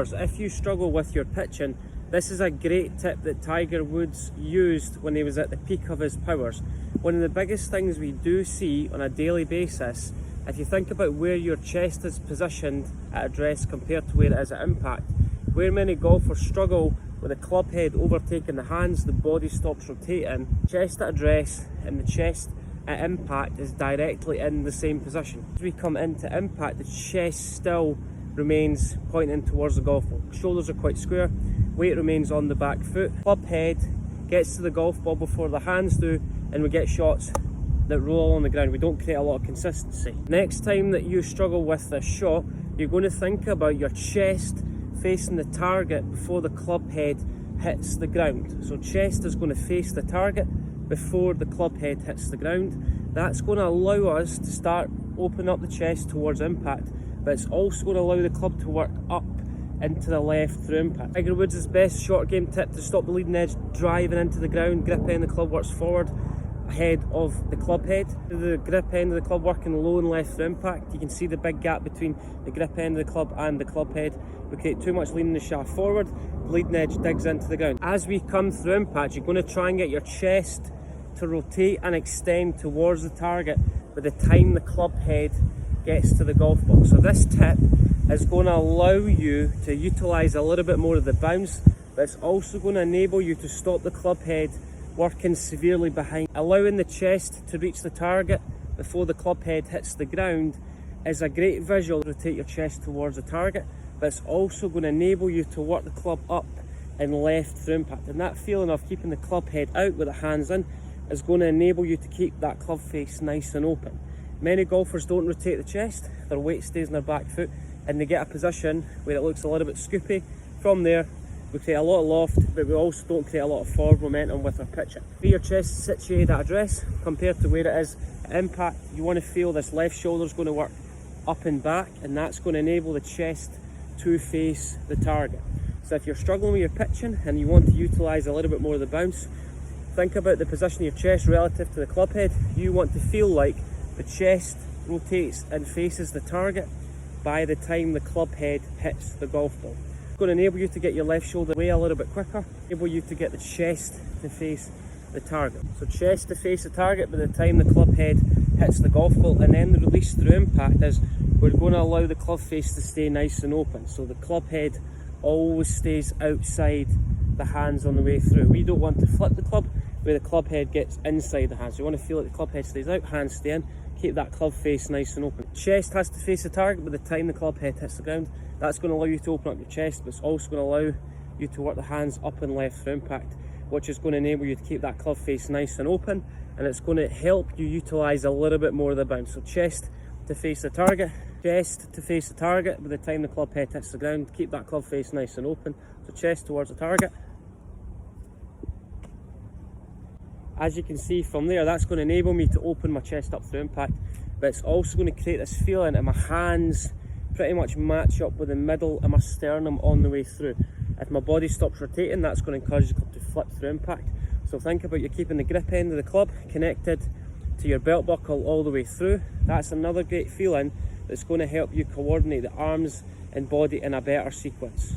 If you struggle with your pitching, this is a great tip that Tiger Woods used when he was at the peak of his powers. One of the biggest things we do see on a daily basis, if you think about where your chest is positioned at address compared to where it is at impact, where many golfers struggle with the club head overtaking the hands, the body stops rotating, chest at address and the chest at impact is directly in the same position. As we come into impact, the chest still remains pointing towards the golf ball. Shoulders are quite square, weight remains on the back foot. Club head gets to the golf ball before the hands do, and we get shots that roll on the ground. We don't create a lot of consistency. Next time that you struggle with this shot, you're going to think about your chest facing the target before the club head hits the ground. So chest is going to face the target before the club head hits the ground. That's going to allow us to start opening up the chest towards impact, but it's also going to allow the club to work up into the left through impact. Tiger Woods' best short game tip to stop the leading edge driving into the ground: grip end of the club works forward ahead of the club head. The grip end of the club working low and left through impact. You can see the big gap between the grip end of the club and the club head. We create too much lean in the shaft forward, the leading edge digs into the ground. As we come through impact, you're going to try and get your chest to rotate and extend towards the target by the time the club head gets to the golf ball. So this tip is going to allow you to utilise a little bit more of the bounce, but it's also going to enable you to stop the club head working severely behind. Allowing the chest to reach the target before the club head hits the ground is a great visual to rotate your chest towards the target, but it's also going to enable you to work the club up and left through impact. And that feeling of keeping the club head out with the hands in is going to enable you to keep that club face nice and open. Many golfers don't rotate the chest, their weight stays in their back foot, and they get a position where it looks a little bit scoopy. From there, we create a lot of loft, but we also don't create a lot of forward momentum with our pitching. Where your chest is situated at address compared to where it is at impact, you want to feel this left shoulder is going to work up and back, and that's going to enable the chest to face the target. So if you're struggling with your pitching and you want to utilise a little bit more of the bounce, think about the position of your chest relative to the club head. You want to feel like the chest rotates and faces the target by the time the club head hits the golf ball. It's going to enable you to get your left shoulder away a little bit quicker, enable you to get the chest to face the target. So chest to face the target by the time the club head hits the golf ball, and then the release through impact is we're going to allow the club face to stay nice and open. So the club head always stays outside the hands on the way through. We don't want to flip the club where the club head gets inside the hands. We want to feel like the club head stays out, hands stay in, keep that club face nice and open. Chest has to face the target by the time the club head hits the ground. That's going to allow you to open up your chest, but it's also going to allow you to work the hands up and left through impact, which is going to enable you to keep that club face nice and open, and it's going to help you utilise a little bit more of the bounce. So chest to face the target, chest to face the target by the time the club head hits the ground, keep that club face nice and open. So chest towards the target. As you can see from there, that's going to enable me to open my chest up through impact, but it's also going to create this feeling that my hands pretty much match up with the middle of my sternum on the way through. If my body stops rotating, that's going to encourage the club to flip through impact. So think about you keeping the grip end of the club connected to your belt buckle all the way through. That's another great feeling that's going to help you coordinate the arms and body in a better sequence.